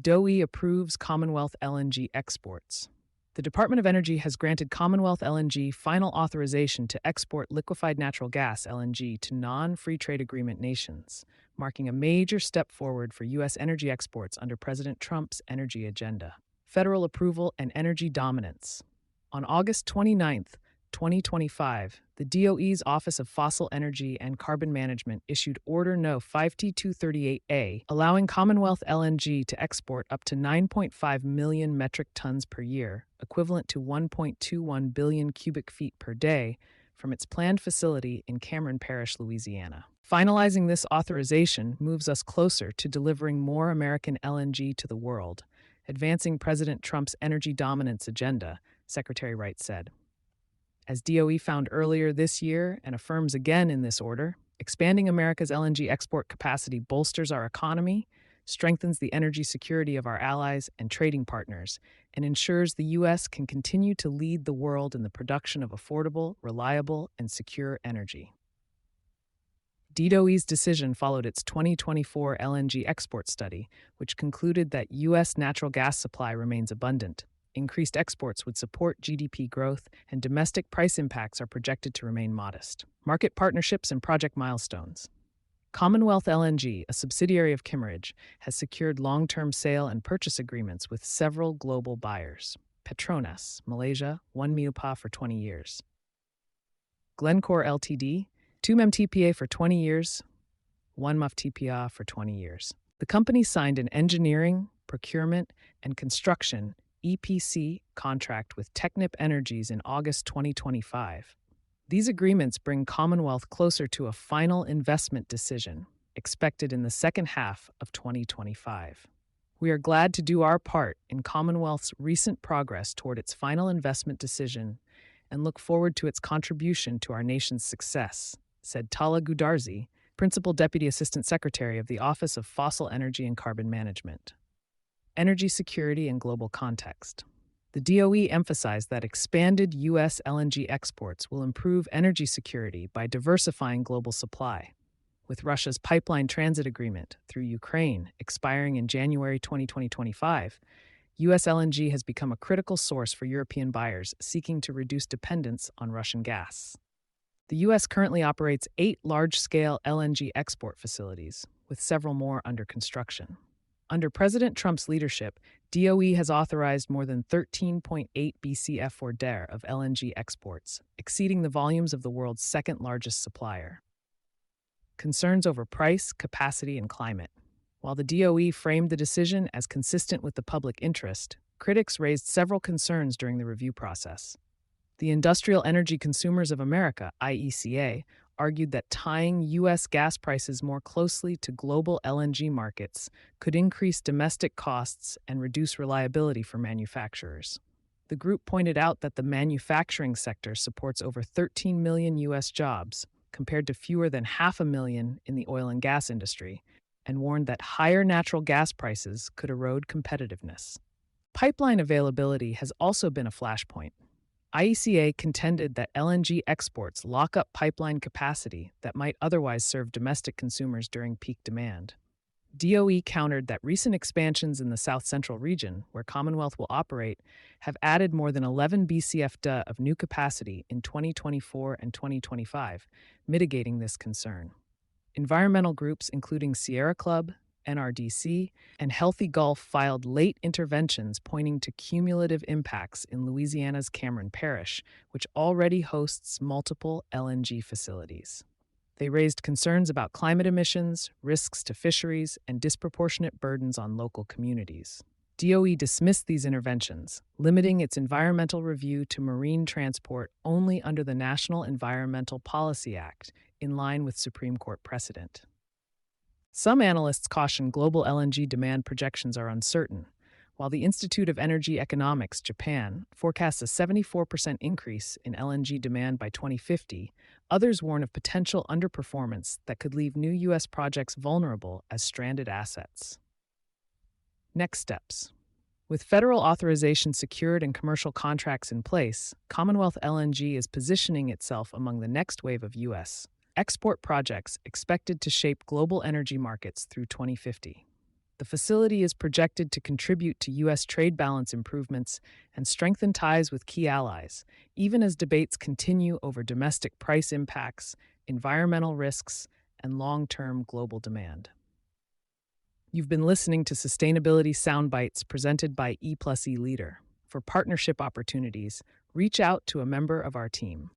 DOE approves Commonwealth LNG exports. The Department of Energy has granted Commonwealth LNG final authorization to export liquefied natural gas (LNG) to non-free trade agreement nations, marking a major step forward for U.S. energy exports under President Trump's energy agenda. Federal approval and energy dominance. On August 29, 2025, the DOE's Office of Fossil Energy and Carbon Management issued Order No. 5T238A, allowing Commonwealth LNG to export up to 9.5 million metric tons per year, equivalent to 1.21 billion cubic feet per day, from its planned facility in Cameron Parish, Louisiana. Finalizing this authorization moves us closer to delivering more American LNG to the world, advancing President Trump's energy dominance agenda, Secretary Wright said. As DOE found earlier this year and affirms again in this order, expanding America's LNG export capacity bolsters our economy, strengthens the energy security of our allies and trading partners, and ensures the U.S. can continue to lead the world in the production of affordable, reliable, and secure energy. DOE's decision followed its 2024 LNG export study, which concluded that U.S. natural gas supply remains abundant. Increased exports would support GDP growth, and domestic price impacts are projected to remain modest. Market partnerships and project milestones. Commonwealth LNG, a subsidiary of Kimmeridge, has secured long-term sale and purchase agreements with several global buyers. Petronas, Malaysia, 1 mtpa for 20 years. Glencore Ltd., 2 mtpa for 20 years, 1 mtpa for 20 years. The company signed an engineering, procurement, and construction EPC contract with Technip Energies in August 2025. These agreements bring Commonwealth closer to a final investment decision, expected in the second half of 2025. We are glad to do our part in Commonwealth's recent progress toward its final investment decision and look forward to its contribution to our nation's success, said Tala Gudarzi, Principal Deputy Assistant Secretary of the Office of Fossil Energy and Carbon Management. Energy security and global context. The DOE emphasized that expanded U.S. LNG exports will improve energy security by diversifying global supply. With Russia's pipeline transit agreement through Ukraine expiring in January 2025, U.S. LNG has become a critical source for European buyers seeking to reduce dependence on Russian gas. The U.S. currently operates 8 large-scale LNG export facilities, with several more under construction. Under President Trump's leadership, DOE has authorized more than 13.8 BCF/d of LNG exports, exceeding the volumes of the world's second-largest supplier. Concerns over price, capacity, and climate. While the DOE framed the decision as consistent with the public interest, critics raised several concerns during the review process. The Industrial Energy Consumers of America, IECA, argued that tying U.S. gas prices more closely to global LNG markets could increase domestic costs and reduce reliability for manufacturers. The group pointed out that the manufacturing sector supports over 13 million U.S. jobs, compared to fewer than 500,000 in the oil and gas industry, and warned that higher natural gas prices could erode competitiveness. Pipeline availability has also been a flashpoint. IECA contended that LNG exports lock up pipeline capacity that might otherwise serve domestic consumers during peak demand. DOE countered that recent expansions in the South Central region, where Commonwealth will operate, have added more than 11 BCF/d of new capacity in 2024 and 2025, mitigating this concern. Environmental groups including Sierra Club, NRDC, and Healthy Gulf filed late interventions pointing to cumulative impacts in Louisiana's Cameron Parish, which already hosts multiple LNG facilities. They raised concerns about climate emissions, risks to fisheries, and disproportionate burdens on local communities. DOE dismissed these interventions, limiting its environmental review to marine transport only under the National Environmental Policy Act, in line with Supreme Court precedent. Some analysts caution global LNG demand projections are uncertain, while the Institute of Energy Economics, Japan, forecasts a 74% increase in LNG demand by 2050. Others warn of potential underperformance that could leave new U.S. projects vulnerable as stranded assets. Next steps. With federal authorization secured and commercial contracts in place, Commonwealth LNG is positioning itself among the next wave of U.S. export projects expected to shape global energy markets through 2050. The facility is projected to contribute to U.S. trade balance improvements and strengthen ties with key allies, even as debates continue over domestic price impacts, environmental risks, and long-term global demand. You've been listening to Sustainability Soundbites presented by E plus E Leader. For partnership opportunities, reach out to a member of our team.